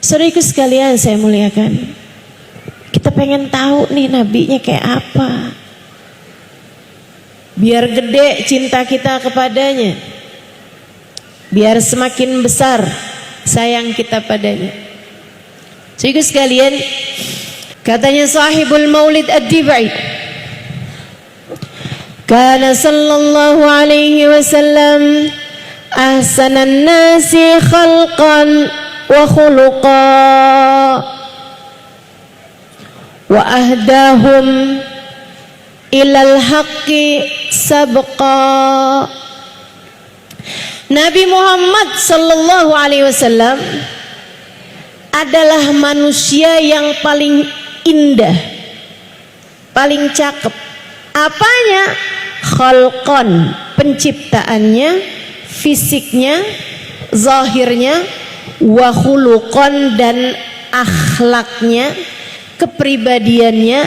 Saudaraku sekalian saya muliakan, kita pengen tahu nih nabinya kayak apa, biar gede cinta kita kepadanya, biar semakin besar sayang kita padanya. Saudaraku sekalian, katanya sahibul maulid ad-dibai, kana sallallahu alaihi wasallam ahsanan nasi khalqan wa khuluqa wa ahdahum ilal haqqi sabqa. Nabi Muhammad sallallahu alaihi wasallam adalah manusia yang paling indah, paling cakep. Apanya? Khalqan, penciptaannya, fisiknya, zahirnya, wa khuluqan, dan akhlaknya, kepribadiannya,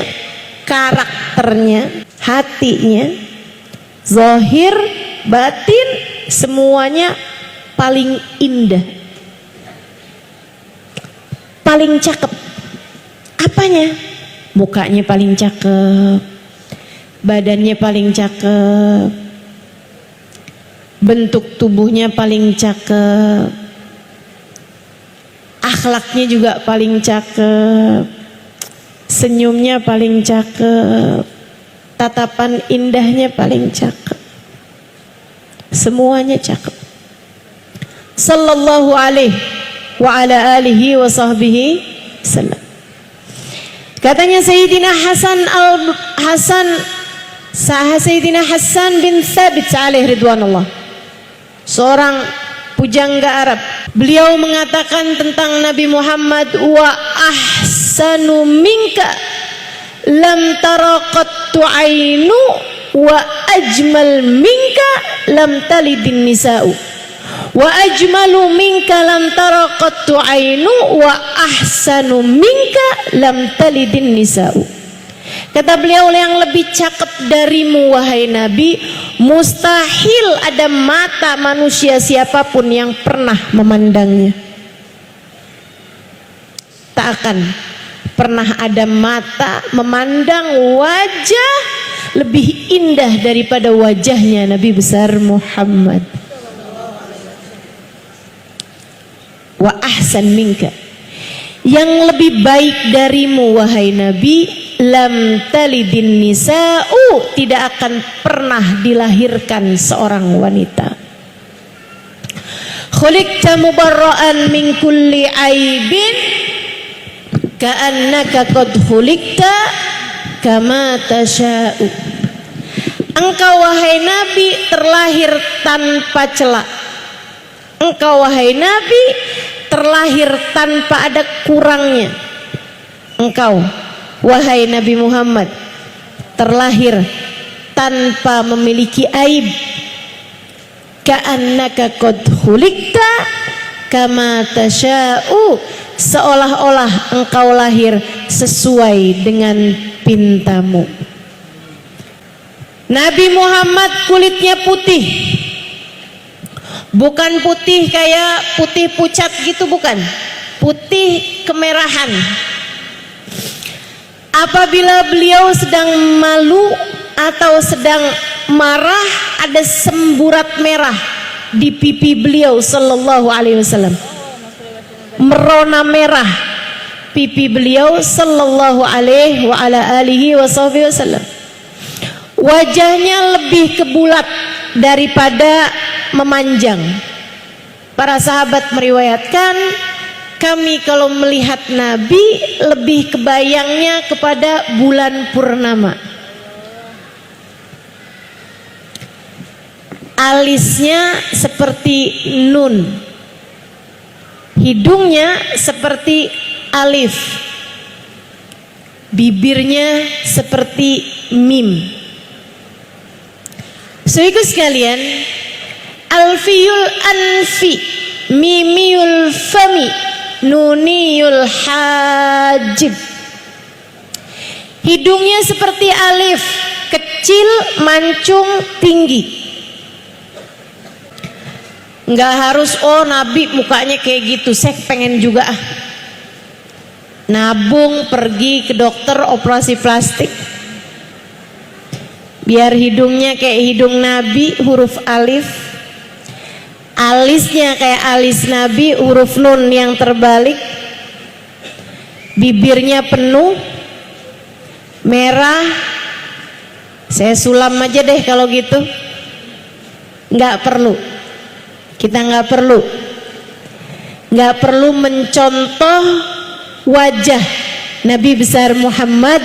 karakternya, hatinya, zahir, batin, semuanya paling indah, paling cakep. Apanya? Mukanya paling cakep, badannya paling cakep, bentuk tubuhnya paling cakep, akhlaknya juga paling cakep, senyumnya paling cakep, tatapan indahnya paling cakep, semuanya cakep. Sallallahu alaihi wa ala alihi wa sahbihi sallam. Katanya Sayyidina Sayyidina Hasan bin Thabit alaihi ridwanullah, seorang pujangga Arab. Beliau mengatakan tentang Nabi Muhammad, wa ahsanu minka lam tara qattu ainu wa ajmal minka lam talidin nisa'u wa ajmalu minka lam tara qattu ainu wa ahsanu minka lam talidin nisa'u. Kata beliau, yang lebih cakep darimu wahai Nabi, mustahil ada mata manusia siapapun yang pernah memandangnya. Tak akan pernah ada mata memandang wajah lebih indah daripada wajahnya Nabi besar Muhammad. Wa ahsan minka, yang lebih baik darimu wahai Nabi, lam talidin nisa'u, tidak akan pernah dilahirkan seorang wanita. Khuliqta mubarra'an min kulli aibin ka'annaka qad khuliqta kama tasha'u. Engkau wahai Nabi terlahir tanpa celah. Engkau wahai Nabi terlahir tanpa ada kurangnya. Engkau wahai Nabi Muhammad terlahir tanpa memiliki aib. Ka'annaka qad khuliqta kama tasha'u, seolah-olah engkau lahir sesuai dengan pintamu. Nabi Muhammad kulitnya putih, bukan putih kayak putih pucat gitu, bukan, putih kemerahan. Apabila beliau sedang malu atau sedang marah, ada semburat merah di pipi beliau sallallahu alaihi wasallam. Merona merah pipi beliau sallallahu alaihi wa ala alihi wasallam. Wajahnya lebih kebulat daripada memanjang. Para sahabat meriwayatkan, kami kalau melihat Nabi lebih kebayangnya kepada bulan purnama. Alisnya seperti nun, hidungnya seperti alif, bibirnya seperti mim. Saudaraku sekalian, alfiyul anfi, mimiyul fami, nuniyul hajib. Hidungnya seperti alif, kecil, mancung, tinggi. Nggak harus oh Nabi mukanya kayak gitu, saya pengen juga nabung pergi ke dokter operasi plastik biar hidungnya kayak hidung Nabi huruf alif, alisnya kayak alis Nabi huruf nun yang terbalik, bibirnya penuh merah. Saya sulam aja deh kalau gitu. Nggak perlu, kita nggak perlu mencontoh wajah Nabi besar Muhammad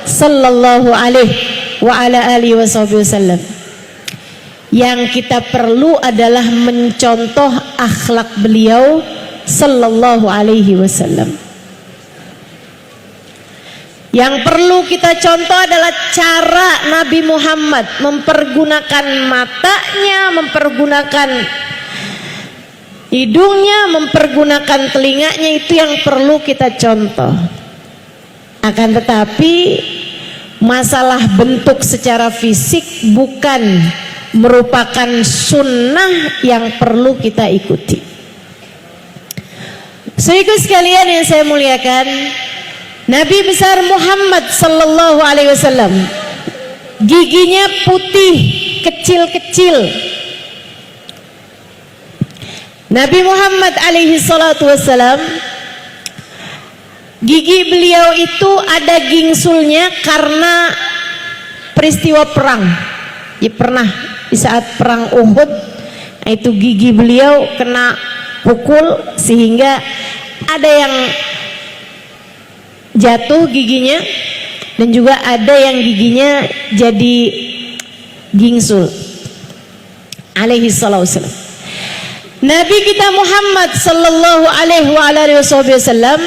sallallahu alaihi wa ala alihi wasallam. Yang kita perlu adalah mencontoh akhlak beliau sallallahu alaihi wasallam. Yang perlu kita contoh adalah cara Nabi Muhammad mempergunakan matanya, mempergunakan hidungnya, mempergunakan telinganya. Itu yang perlu kita contoh. Akan tetapi masalah bentuk secara fisik bukan merupakan sunnah yang perlu kita ikuti. Saudara sekalian yang saya muliakan, Nabi besar Muhammad sallallahu alaihi wasallam giginya putih kecil-kecil. Nabi Muhammad alaihi salatu wasallam gigi beliau itu ada gingsulnya karena peristiwa perang. Ya pernah di saat perang Uhud itu gigi beliau kena pukul sehingga ada yang jatuh giginya dan juga ada yang giginya jadi gingsul alaihi salatu wasallam. Nabi kita Muhammad sallallahu alaihi wasallam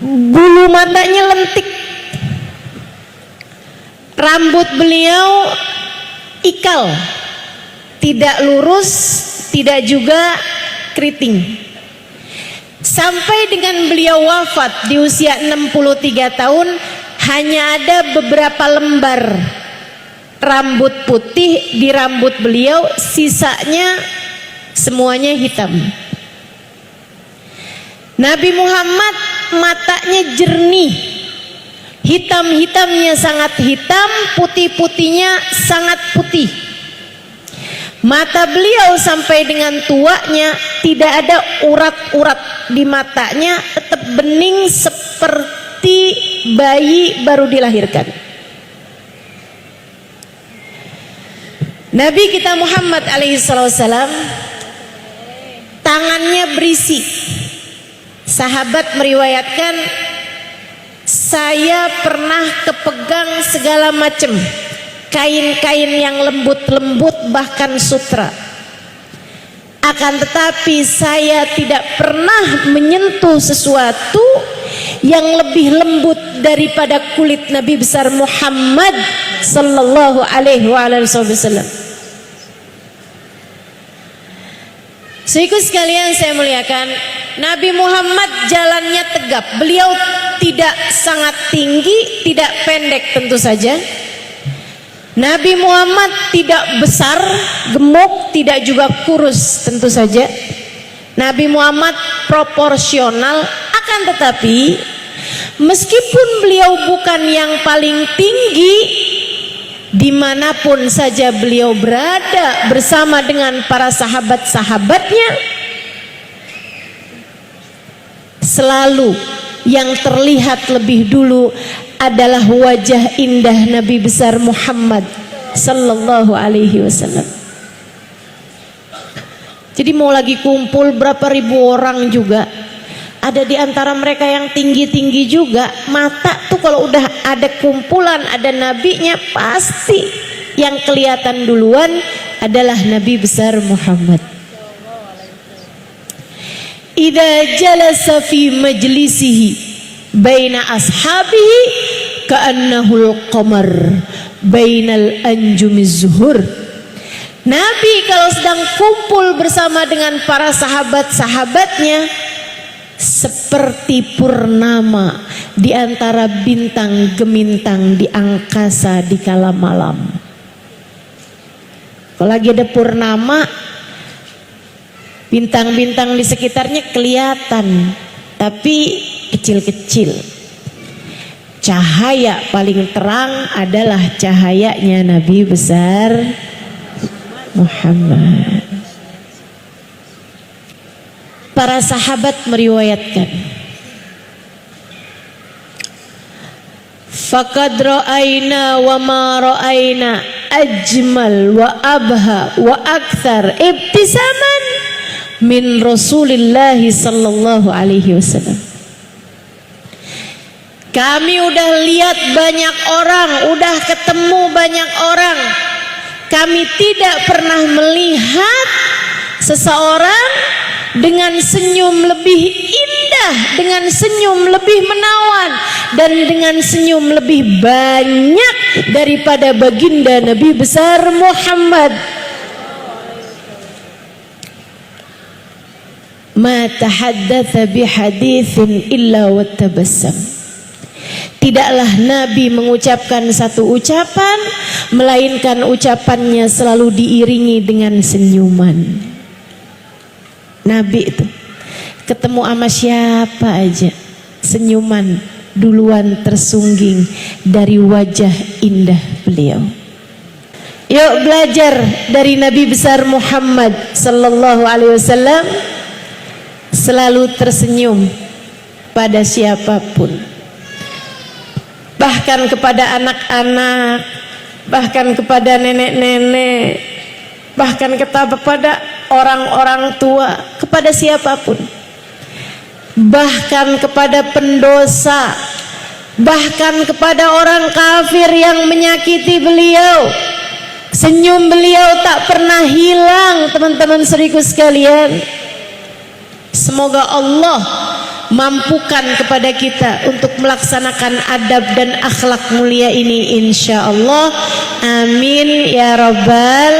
bulu matanya lentik, rambut beliau ikal, tidak lurus, tidak juga keriting. Sampai dengan beliau wafat di usia 63 tahun hanya ada beberapa lembar rambut putih di rambut beliau, sisanya semuanya hitam. Nabi Muhammad matanya jernih, hitam-hitamnya sangat hitam, putih-putihnya sangat putih. Mata beliau sampai dengan tuanya tidak ada urat-urat di matanya, tetap bening seperti bayi baru dilahirkan. Nabi kita Muhammad alaihissalam tangannya berisi. Sahabat meriwayatkan, saya pernah kepegang segala macam kain-kain yang lembut-lembut, bahkan sutra. Akan tetapi saya tidak pernah menyentuh sesuatu yang lebih lembut daripada kulit Nabi besar Muhammad sallallahu alaihi wasallam. Saudara sekalian saya muliakan, Nabi Muhammad jalannya tegap. Beliau tidak sangat tinggi, tidak pendek tentu saja. Nabi Muhammad tidak besar, gemuk, tidak juga kurus tentu saja. Nabi Muhammad proporsional. Akan tetapi meskipun beliau bukan yang paling tinggi, dimanapun saja beliau berada bersama dengan para sahabat-sahabatnya, selalu yang terlihat lebih dulu adalah wajah indah Nabi besar Muhammad sallallahu alaihi wasallam. Jadi mau lagi kumpul berapa ribu orang juga, ada di antara mereka yang tinggi-tinggi juga, mata tuh kalau udah ada kumpulan ada nabinya, pasti yang kelihatan duluan adalah Nabi besar Muhammad. Idza jalasa fi majlisihi baina ashabihi ka'annahul qamar bainal anjumiz zuhur. Nabi kalau sedang kumpul bersama dengan para sahabat-sahabatnya seperti purnama di antara bintang gemintang di angkasa di kala malam. Kalau lagi ada purnama, Bintang-bintang di sekitarnya kelihatan, tapi kecil-kecil. Cahaya paling terang adalah cahayanya Nabi besar Muhammad. Para sahabat meriwayatkan, faqad ra'ayna wa ma ra'ayna ajmal wa abha wa akthar ibtisaman min Rasulillah sallallahu alaihi wasallam. Kami udah lihat banyak orang, udah ketemu banyak orang. Kami tidak pernah melihat seseorang dengan senyum lebih indah, dengan senyum lebih menawan, dan dengan senyum lebih banyak daripada baginda Nabi besar Muhammad. Ma tahaddatsa bihaditsin illa wattabassam. Tidaklah Nabi mengucapkan satu ucapan melainkan ucapannya selalu diiringi dengan senyuman. Nabi itu ketemu sama siapa aja, senyuman duluan tersungging dari wajah indah beliau. Yuk belajar dari Nabi besar Muhammad sallallahu alaihi wasallam, selalu tersenyum pada siapapun, bahkan kepada anak-anak, bahkan kepada nenek-nenek, bahkan kepada orang-orang tua, kepada siapapun, bahkan kepada pendosa, bahkan kepada orang kafir yang menyakiti beliau. Senyum beliau tak pernah hilang, teman-teman saudaraku sekalian. Semoga Allah mampukan kepada kita untuk melaksanakan adab dan akhlak mulia ini, insya Allah. Amin ya rabbal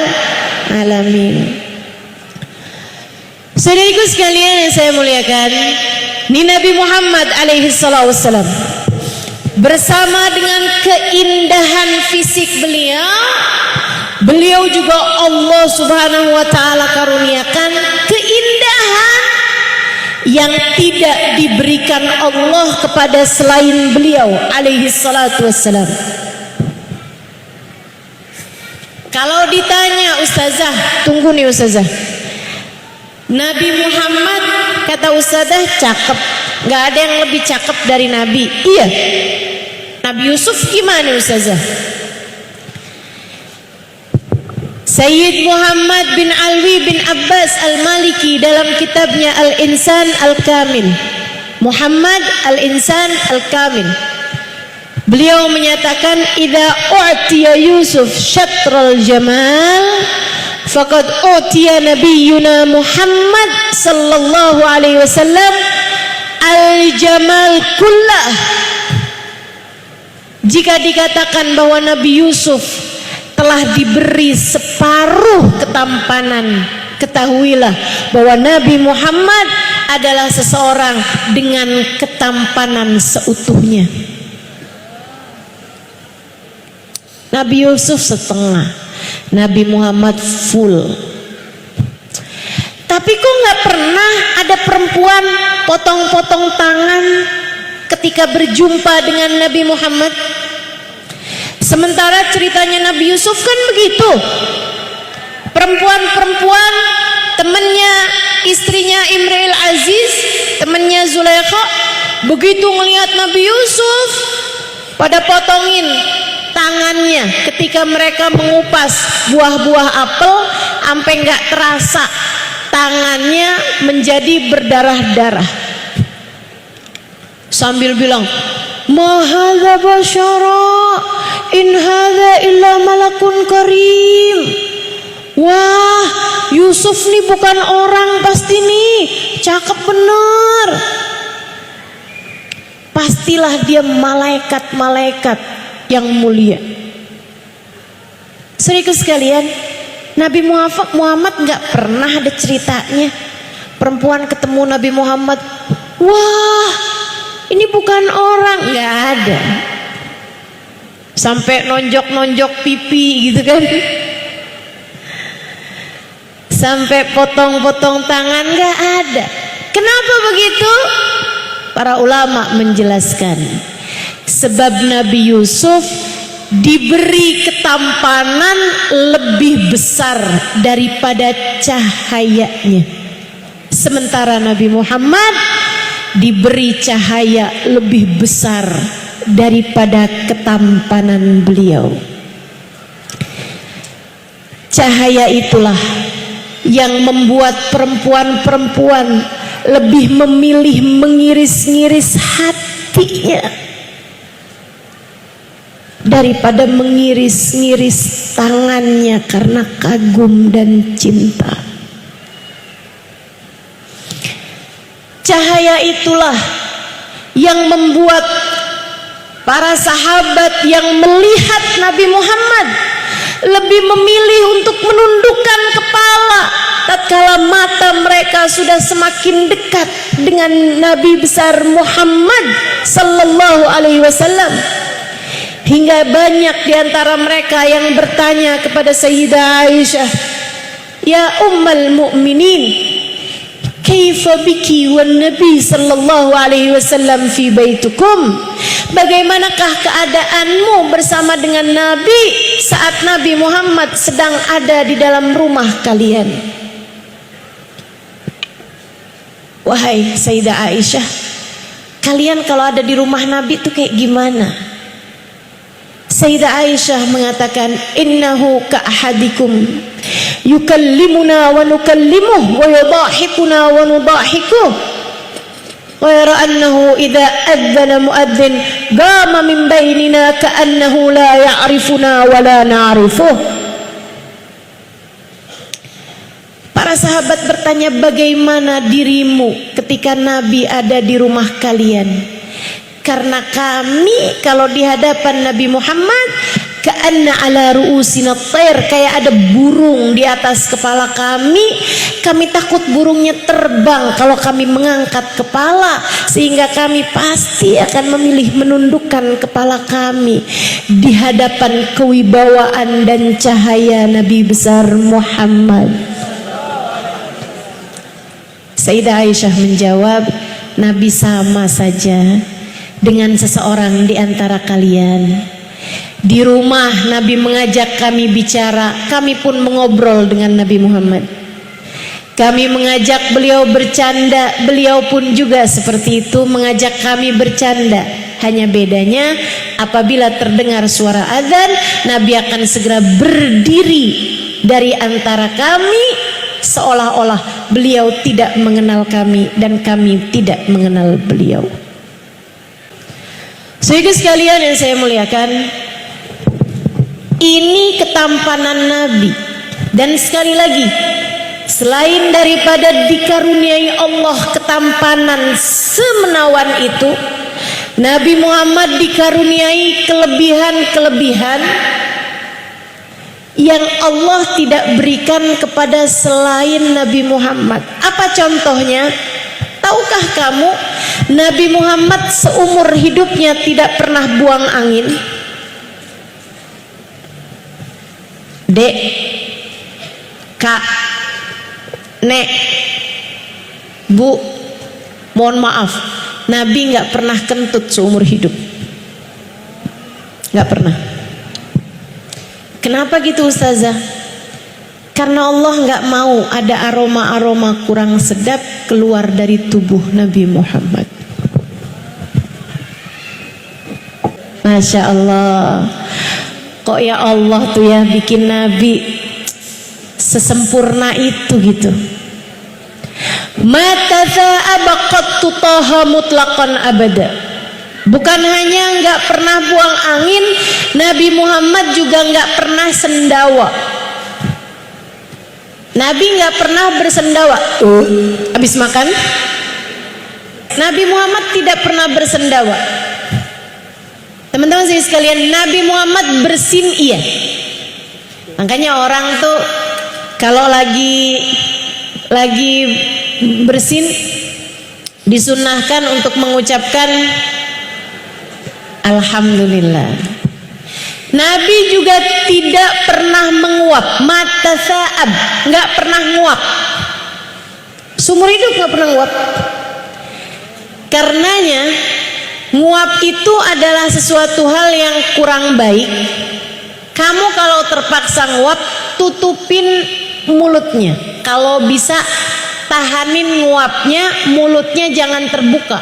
alamin. Saudaraku sekalian yang saya muliakan, ini Nabi Muhammad alaihi salatu wassalam, bersama dengan keindahan fisik beliau juga Allah subhanahu wa ta'ala karuniakan keindahan yang tidak diberikan Allah kepada selain beliau alaihi salatu wassalam. Kalau ditanya ustazah, tunggu nih ustazah, Nabi Muhammad kata ustazah cakep, gak ada yang lebih cakep dari Nabi. Iya. Nabi Yusuf gimana ustazah? Sayyid Muhammad bin Alwi bin Abbas Al-Maliki dalam kitabnya Al-Insan Al-Kamil, Muhammad Al-Insan Al-Kamil, beliau menyatakan, idza u'tiya Yusuf syatral jamal faqad utiya nabiyyuna Muhammad sallallahu alaihi wasallam al-jamal kullah. Jika dikatakan bahwa Nabi Yusuf telah diberi separuh ketampanan, ketahuilah bahwa Nabi Muhammad adalah seseorang dengan ketampanan seutuhnya. Nabi Yusuf setengah, Nabi Muhammad full. Tapi kok nggak pernah ada perempuan potong-potong tangan ketika berjumpa dengan Nabi Muhammad? Sementara ceritanya Nabi Yusuf kan begitu. Perempuan-perempuan, temannya, istrinya Imril Aziz, temannya Zulaikha, begitu ngelihat Nabi Yusuf pada potongin tangannya ketika mereka mengupas buah-buah apel, sampai nggak terasa tangannya menjadi berdarah-darah, sambil bilang, ma hadza basyara in hadza illa malakun karim. Wah, Yusuf nih bukan orang pasti nih, cakep bener. Pastilah dia malaikat-malaikat yang mulia. Saudaraku sekalian, Nabi Muhammad nggak pernah ada ceritanya perempuan ketemu Nabi Muhammad, wah ini bukan orang, nggak ada. Sampai nonjok-nonjok pipi gitu kan. sampai potong-potong tangan nggak ada. Kenapa begitu? Para ulama menjelaskan, sebab Nabi Yusuf diberi ketampanan lebih besar daripada cahayanya, sementara Nabi Muhammad diberi cahaya lebih besar daripada ketampanan beliau. Cahaya itulah yang membuat perempuan-perempuan lebih memilih mengiris-ngiris hatinya daripada mengiris-ngiris tangannya karena kagum dan cinta. Cahaya itulah yang membuat para sahabat yang melihat Nabi Muhammad lebih memilih untuk menundukkan kepala tatkala mata mereka sudah semakin dekat dengan Nabi besar Muhammad sallallahu alaihi wasallam. Hingga banyak di antara mereka yang bertanya kepada Sayyidah Aisyah, "Ya Ummul Mukminin, kaifa biki wan Nabi sallallahu alaihi wasallam fi baitukum?" Bagaimanakah keadaanmu bersama dengan Nabi saat Nabi Muhammad sedang ada di dalam rumah kalian? Wahai Sayyidah Aisyah, kalian kalau ada di rumah Nabi itu kayak gimana? Sayyidah Aisyah mengatakan, "Innahu ka'ahadikum yukallimuna wa nukallimuh wa yudahikuna wa nudahikuh. Wa annahu idza adzana muadzin qama min bainina ka'annahu la ya'rifuna wa la na'rifuh." Para sahabat bertanya, bagaimana dirimu ketika Nabi ada di rumah kalian? Karena kami kalau di hadapan Nabi Muhammad ka'anna ala ru'usina thair, kayak ada burung di atas kepala kami. Kami takut burungnya terbang kalau kami mengangkat kepala, sehingga kami pasti akan memilih menundukkan kepala kami di hadapan kewibawaan dan cahaya Nabi besar Muhammad. Sayyidah Aisyah menjawab, Nabi sama saja dengan seseorang di antara kalian. Di rumah Nabi mengajak kami bicara, kami pun mengobrol dengan Nabi Muhammad. Kami mengajak beliau bercanda, beliau pun juga seperti itu mengajak kami bercanda. Hanya bedanya apabila terdengar suara azan, Nabi akan segera berdiri dari antara kami seolah-olah beliau tidak mengenal kami dan kami tidak mengenal beliau. Saudara sekalian yang saya muliakan, ini ketampanan Nabi. Dan sekali lagi, selain daripada dikaruniai Allah ketampanan semenawan itu, Nabi Muhammad dikaruniai kelebihan-kelebihan yang Allah tidak berikan kepada selain Nabi Muhammad. Apa contohnya? Tahukah kamu, Nabi Muhammad seumur hidupnya tidak pernah buang angin? Dek, Kak, Nek, Bu, mohon maaf, Nabi nggak pernah kentut seumur hidup, nggak pernah. Kenapa gitu Ustazah? Karena Allah nggak mau ada aroma-aroma kurang sedap keluar dari tubuh Nabi Muhammad. Masya Allah, kok ya Allah tuh ya bikin Nabi sesempurna itu gitu. Mataza abaqattu taha mutlaqan abada. Bukan hanya nggak pernah buang angin, Nabi Muhammad juga nggak pernah sendawa. Nabi nggak pernah bersendawa. Habis makan, Nabi Muhammad tidak pernah bersendawa. Teman-teman sekalian, Nabi Muhammad bersin iya. Makanya orang tuh kalau lagi bersin disunahkan untuk mengucapkan Alhamdulillah. Nabi juga tidak pernah menguap, mata saab, nggak pernah nguap. Seumur hidup nggak pernah nguap. Karenanya nguap itu adalah sesuatu hal yang kurang baik. Kamu kalau terpaksa nguap, tutupin mulutnya. Kalau bisa tahanin nguapnya, mulutnya jangan terbuka.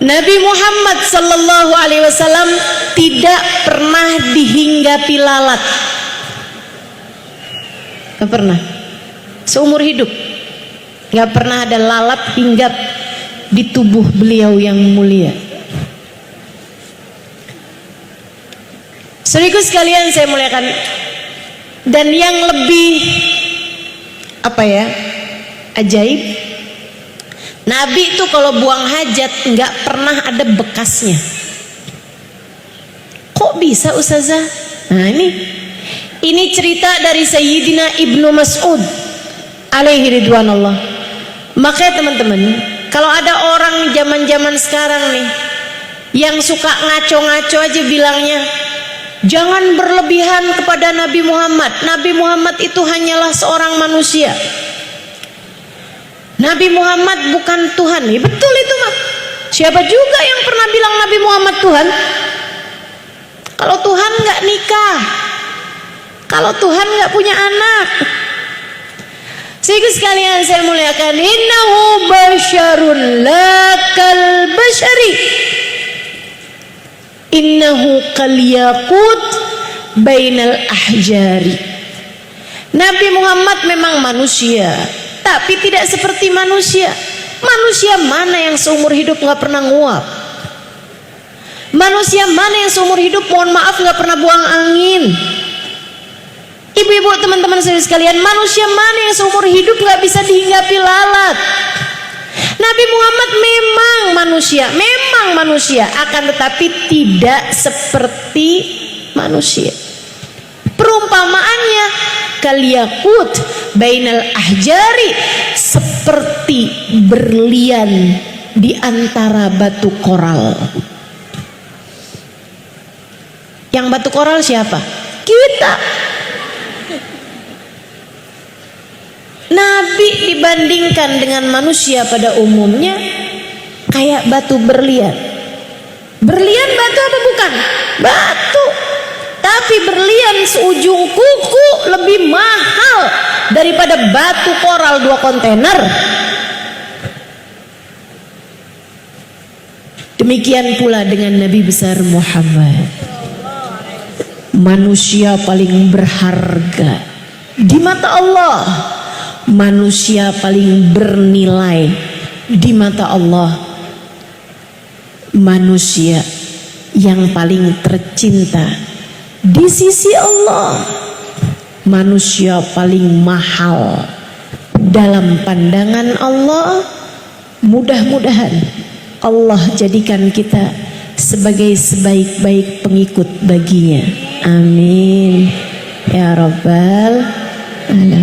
Nabi Muhammad sallallahu alaihi wasallam tidak pernah dihinggapi lalat. Gak pernah. Seumur hidup gak pernah ada lalat hinggap di tubuh beliau yang mulia. Saudaraku sekalian saya muliakan, dan yang lebih ajaib, Nabi itu kalau buang hajat nggak pernah ada bekasnya. Kok bisa Ustazah? Nah ini cerita dari Sayyidina Ibnu Mas'ud alaihi ridwanullah. Makanya teman-teman, kalau ada orang zaman-zaman sekarang nih yang suka ngaco-ngaco aja bilangnya, jangan berlebihan kepada Nabi Muhammad. Nabi Muhammad itu hanyalah seorang manusia. Nabi Muhammad bukan Tuhan. Ya, betul itu mah. Siapa juga yang pernah bilang Nabi Muhammad Tuhan? Kalau Tuhan nggak nikah, kalau Tuhan nggak punya anak. Sehingga sekalian saya muliakan, innahu basyarun lakal basyari, innahu kal yaqut bainal ahjari. Nabi Muhammad memang manusia, tapi tidak seperti manusia. Manusia mana yang seumur hidup nggak pernah nguap? Manusia mana yang seumur hidup, mohon maaf, nggak pernah buang angin? Ibu-ibu, teman-teman sekalian, manusia mana yang seumur hidup nggak bisa dihinggapi lalat? Nabi Muhammad memang manusia, akan tetapi tidak seperti manusia. Perumpamaannya kaliyakut bainal ahjari, seperti berlian di antara batu koral. Yang batu koral siapa? Kita. Nabi dibandingkan dengan manusia pada umumnya kayak batu berlian. Berlian batu apa bukan? Batu. Tapi berlian seujung kuku lebih mahal daripada batu koral 2 kontainer. Demikian pula dengan Nabi besar Muhammad. Manusia paling berharga di mata Allah, manusia paling bernilai di mata Allah, manusia yang paling tercinta di sisi Allah, manusia paling mahal dalam pandangan Allah. Mudah-mudahan Allah jadikan kita sebagai sebaik-baik pengikut baginya. Amin ya rabbal alamin.